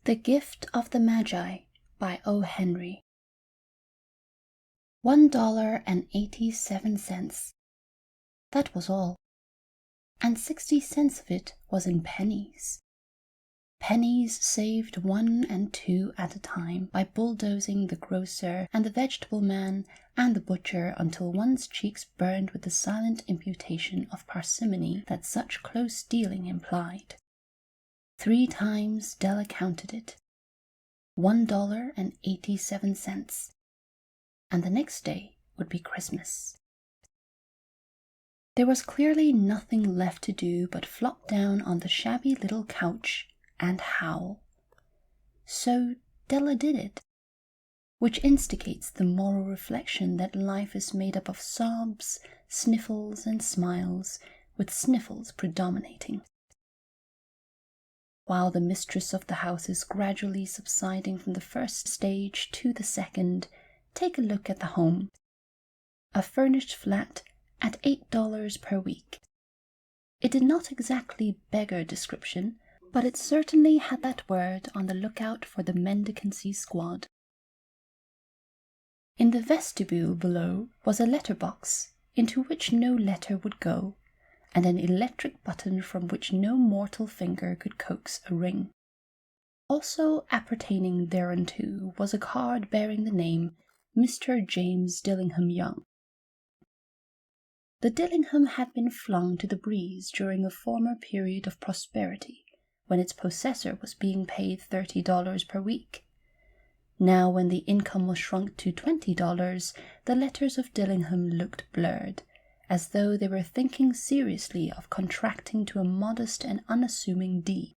The Gift of the Magi by O. Henry. $1.87. That was all. And 60 cents of it was in pennies. Pennies saved 1 and 2 at a time by bulldozing the grocer and the vegetable man and the butcher until one's cheeks burned with the silent imputation of parsimony that such close dealing implied. 3 times Della counted it. $1.87. And the next day would be Christmas. There was clearly nothing left to do but flop down on the shabby little couch and howl. So Della did it, which instigates the moral reflection that life is made up of sobs, sniffles, and smiles, with sniffles predominating. While the mistress of the house is gradually subsiding from the first stage to the second, take a look at the home. A furnished flat at $8 per week. It did not exactly beggar description, but it certainly had that word on the lookout for the mendicancy squad. In the vestibule below was a letter-box into which no letter would go, and an electric button from which no mortal finger could coax a ring. Also appertaining thereunto was a card bearing the name Mr. James Dillingham Young. The Dillingham had been flung to the breeze during a former period of prosperity, when its possessor was being paid $30 per week. Now, when the income was shrunk to $20, the letters of Dillingham looked blurred, as though they were thinking seriously of contracting to a modest and unassuming D.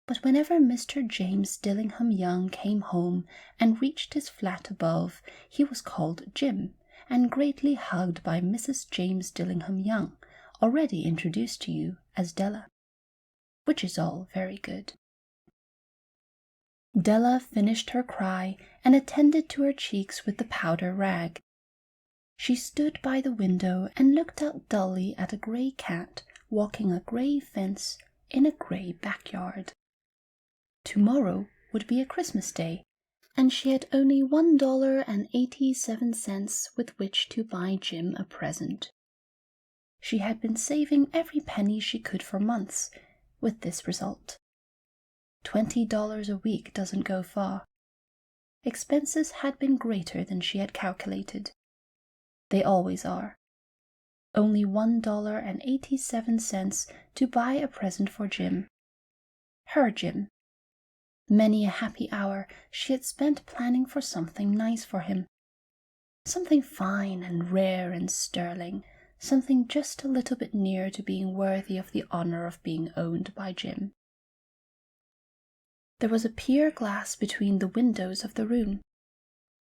But whenever Mr. James Dillingham Young came home and reached his flat above, he was called Jim, and greatly hugged by Mrs. James Dillingham Young, already introduced to you as Della. Which is all very good. Della finished her cry and attended to her cheeks with the powder rag. She stood by the window and looked out dully at a grey cat walking a grey fence in a grey backyard. Tomorrow would be a Christmas day, and she had only $1.87 with which to buy Jim a present. She had been saving every penny she could for months, with this result. $20 a week doesn't go far. Expenses had been greater than she had calculated. They always are. Only $1.87 to buy a present for Jim. Her Jim. Many a happy hour she had spent planning for something nice for him. Something fine and rare and sterling, something just a little bit near to being worthy of the honor of being owned by Jim. There was a pier glass between the windows of the room.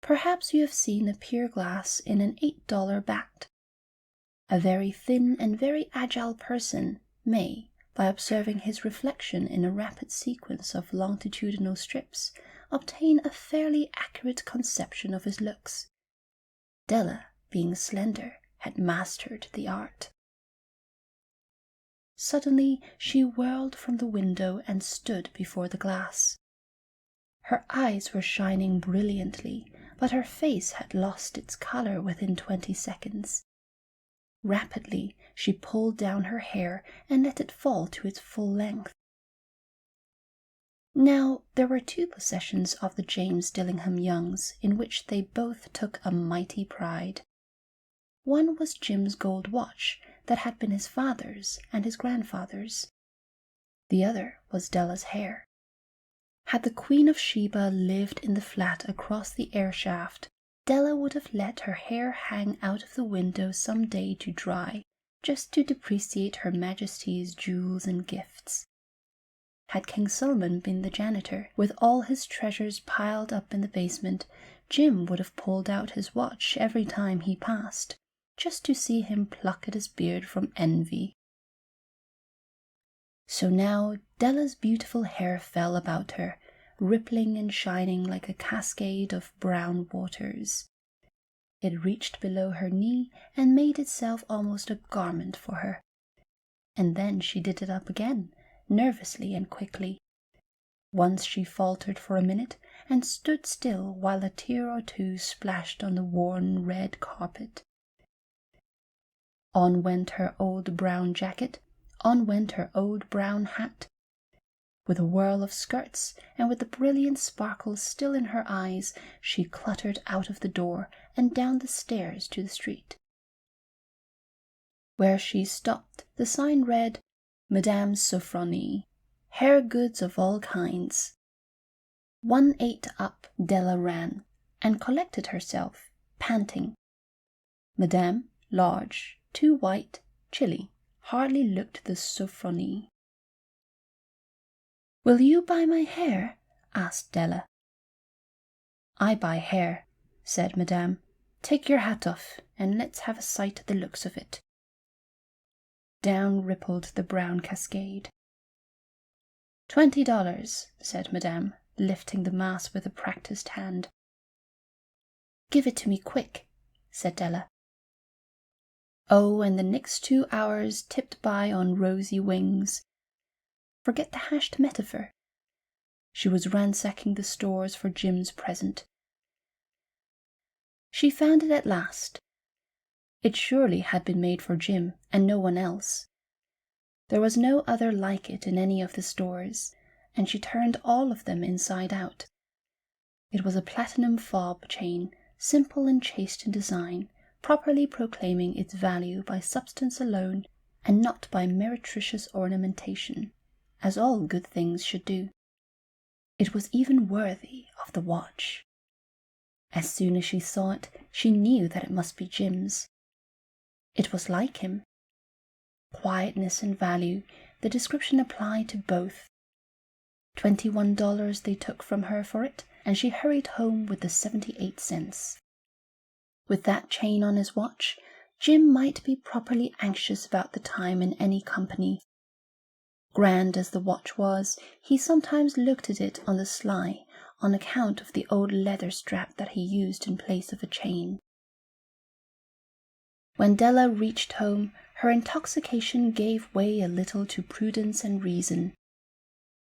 Perhaps you have seen a pier glass in an $8 bat. A very thin and very agile person may, by observing his reflection in a rapid sequence of longitudinal strips, obtain a fairly accurate conception of his looks. Della, being slender, had mastered the art. Suddenly she whirled from the window and stood before the glass. Her eyes were shining brilliantly, but her face had lost its color within 20 seconds. Rapidly she pulled down her hair and let it fall to its full length. Now there were 2 possessions of the James Dillingham Youngs in which they both took a mighty pride. One was Jim's gold watch that had been his father's and his grandfather's. The other was Della's hair. Had the Queen of Sheba lived in the flat across the air shaft, Della would have let her hair hang out of the window some day to dry, just to depreciate Her Majesty's jewels and gifts. Had King Solomon been the janitor, with all his treasures piled up in the basement, Jim would have pulled out his watch every time he passed, just to see him pluck at his beard from envy. So now Della's beautiful hair fell about her, rippling and shining like a cascade of brown waters. It reached below her knee and made itself almost a garment for her. And then she did it up again, nervously and quickly. Once she faltered for a minute and stood still while a tear or two splashed on the worn red carpet. On went her old brown jacket, on went her old brown hat. With a whirl of skirts, and with the brilliant sparkles still in her eyes, she cluttered out of the door and down the stairs to the street. Where she stopped, the sign read, Madame Sophronie, hair goods of all kinds. 1/8 up Della ran, and collected herself, panting. Madame, large, too white, chilly, hardly looked the Sophronie. "Will you buy my hair?" asked Della. "I buy hair," said Madame. "Take your hat off, and let's have a sight at the looks of it." Down rippled the brown cascade. $20, said Madame, lifting the mass with a practised hand. "Give it to me quick," said Della. Oh, and the next 2 hours tipped by on rosy wings. Forget the hashed metaphor. She was ransacking the stores for Jim's present. She found it at last. It surely had been made for Jim and no one else. There was no other like it in any of the stores, and she turned all of them inside out. It was a platinum fob chain, simple and chaste in design, properly proclaiming its value by substance alone and not by meretricious ornamentation, as all good things should do. It was even worthy of the watch. As soon as she saw it, she knew that it must be Jim's. It was like him. Quietness and value, the description applied to both. $21 they took from her for it, and she hurried home with the 78 cents. With that chain on his watch, Jim might be properly anxious about the time in any company. Grand as the watch was, he sometimes looked at it on the sly on account of the old leather strap that he used in place of a chain. When Della reached home, her intoxication gave way a little to prudence and reason.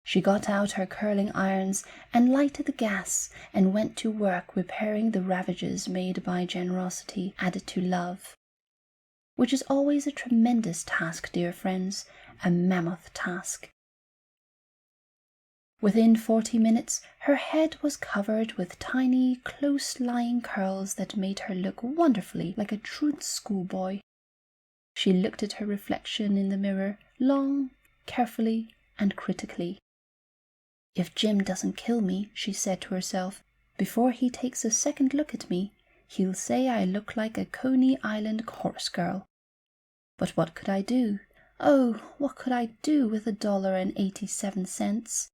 She got out her curling irons and lighted the gas and went to work repairing the ravages made by generosity added to love, which is always a tremendous task, dear friends, a mammoth task. Within 40 minutes, her head was covered with tiny, close-lying curls that made her look wonderfully like a truant schoolboy. She looked at her reflection in the mirror long, carefully, and critically. "If Jim doesn't kill me," she said to herself, "before he takes a second look at me, he'll say I look like a Coney Island chorus girl. But what could I do? Oh, what could I do with $1.87?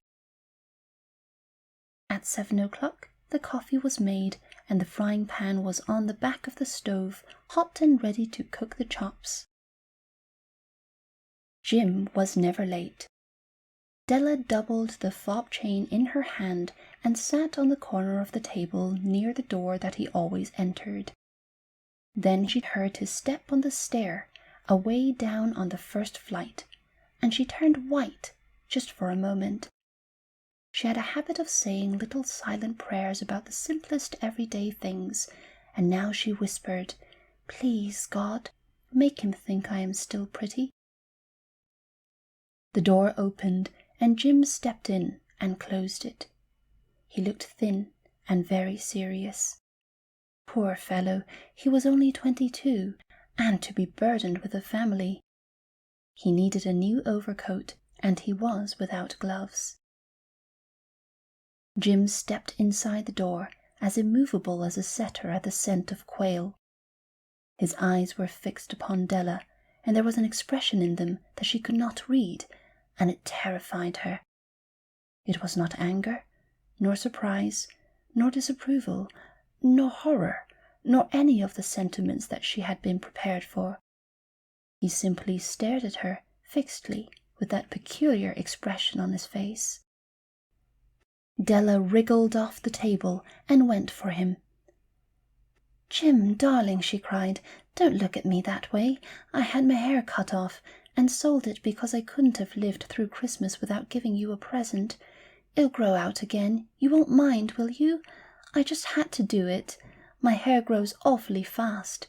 At 7 o'clock, the coffee was made, and the frying pan was on the back of the stove, hot and ready to cook the chops. Jim was never late. Della doubled the fob chain in her hand and sat on the corner of the table near the door that he always entered. Then she heard his step on the stair, away down on the first flight, and she turned white just for a moment. She had a habit of saying little silent prayers about the simplest everyday things, and now she whispered, "Please, God, make him think I am still pretty." The door opened, and Jim stepped in and closed it. He looked thin and very serious. Poor fellow, he was only 22, and to be burdened with a family. He needed a new overcoat, and he was without gloves. Jim stepped inside the door, as immovable as a setter at the scent of quail. His eyes were fixed upon Della, and there was an expression in them that she could not read, and it terrified her. It was not anger, nor surprise, nor disapproval, nor horror, nor any of the sentiments that she had been prepared for. He simply stared at her fixedly with that peculiar expression on his face. Della wriggled off the table and went for him. "Jim, darling," she cried, "don't look at me that way. I had my hair cut off and sold it because I couldn't have lived through Christmas without giving you a present. It'll grow out again. You won't mind, will you? I just had to do it. My hair grows awfully fast.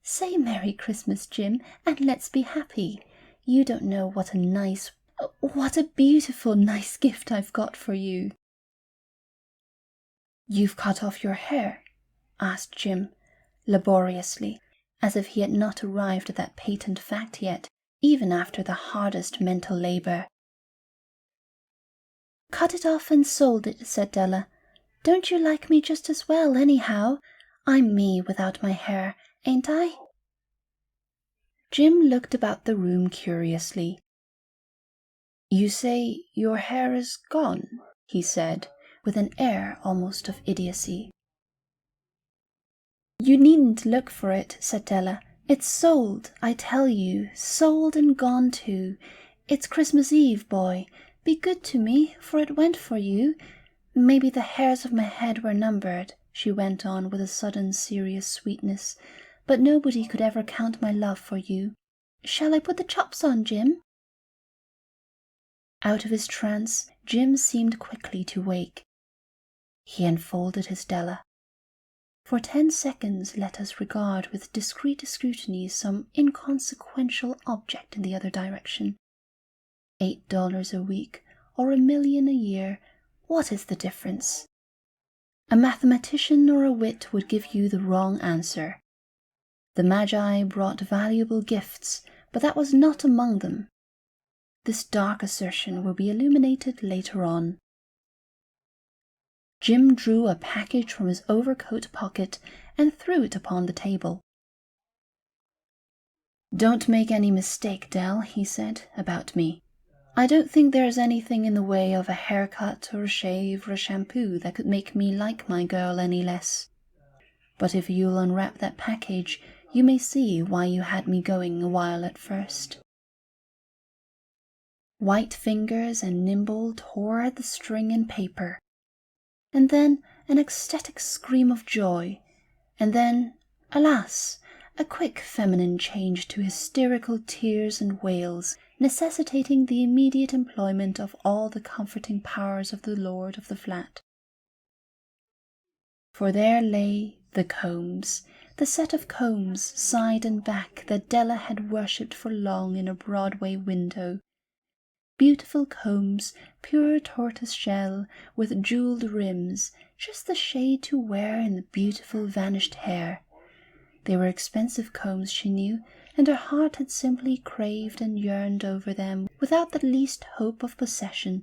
Say Merry Christmas, Jim, and let's be happy. You don't know what a beautiful, nice gift I've got for you." "You've cut off your hair?" asked Jim, laboriously, as if he had not arrived at that patent fact yet, even after the hardest mental labor. "Cut it off and sold it," said Della. "Don't you like me just as well, anyhow? I'm me without my hair, ain't I?" Jim looked about the room curiously. "You say your hair is gone?" he said, with an air almost of idiocy. "You needn't look for it," said Della. "It's sold, I tell you, sold and gone too. It's Christmas Eve, boy. Be good to me, for it went for you. Maybe the hairs of my head were numbered," she went on with a sudden serious sweetness, "but nobody could ever count my love for you. Shall I put the chops on, Jim?" Out of his trance, Jim seemed quickly to wake. He enfolded his Della. For 10 seconds let us regard with discreet scrutiny some inconsequential object in the other direction. $8 a week or $1,000,000 a year, what is the difference? A mathematician or a wit would give you the wrong answer. The Magi brought valuable gifts, but that was not among them. This dark assertion will be illuminated later on. Jim drew a package from his overcoat pocket and threw it upon the table. "Don't make any mistake, Dell," he said, "about me. I don't think there's anything in the way of a haircut or a shave or a shampoo that could make me like my girl any less. But if you'll unwrap that package, you may see why you had me going a while at first." White fingers and nimble tore at the string and paper, and then an ecstatic scream of joy, and then, alas, a quick feminine change to hysterical tears and wails, necessitating the immediate employment of all the comforting powers of the lord of the flat. For there lay the combs, the set of combs, side and back, that Della had worshipped for long in a Broadway window. Beautiful combs, pure tortoise shell, with jeweled rims, just the shade to wear in the beautiful vanished hair. They were expensive combs, she knew, and her heart had simply craved and yearned over them without the least hope of possession.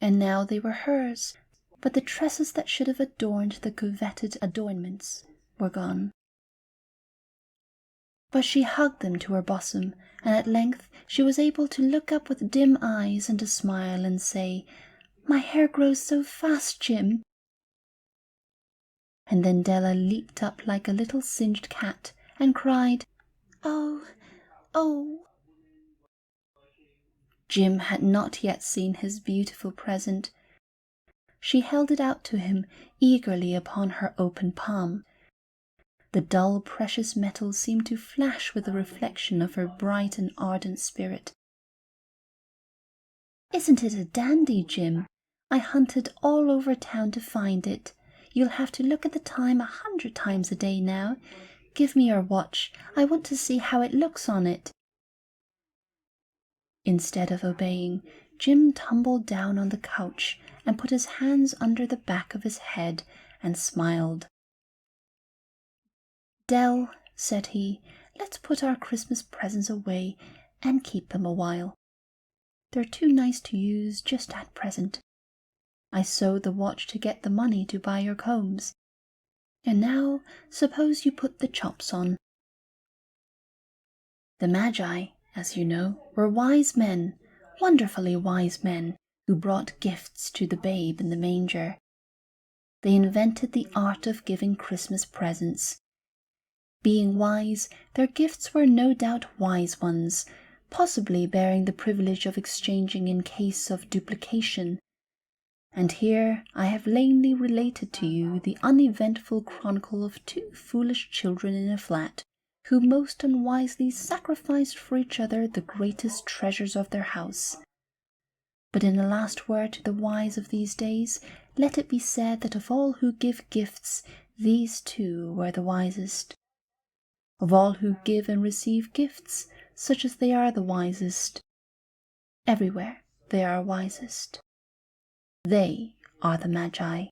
And now they were hers, but the tresses that should have adorned the coveted adornments were gone. But she hugged them to her bosom, and at length she was able to look up with dim eyes and a smile and say, "My hair grows so fast, Jim." And then Della leaped up like a little singed cat and cried, "Oh, oh." Jim had not yet seen his beautiful present. She held it out to him eagerly upon her open palm. The dull, precious metal seemed to flash with the reflection of her bright and ardent spirit. "Isn't it a dandy, Jim? I hunted all over town to find it. You'll have to look at the time 100 times a day now. Give me your watch. I want to see how it looks on it." Instead of obeying, Jim tumbled down on the couch and put his hands under the back of his head and smiled. "Dell," said he, "let's put our Christmas presents away and keep them a while. They're too nice to use just at present. I sewed the watch to get the money to buy your combs. And now suppose you put the chops on." The Magi, as you know, were wise men, wonderfully wise men, who brought gifts to the babe in the manger. They invented the art of giving Christmas presents. Being wise, their gifts were no doubt wise ones, possibly bearing the privilege of exchanging in case of duplication. And here I have lamely related to you the uneventful chronicle of 2 foolish children in a flat, who most unwisely sacrificed for each other the greatest treasures of their house. But in a last word to the wise of these days, let it be said that of all who give gifts, these two were the wisest. Of all who give and receive gifts, such as they are the wisest. Everywhere they are wisest. They are the Magi.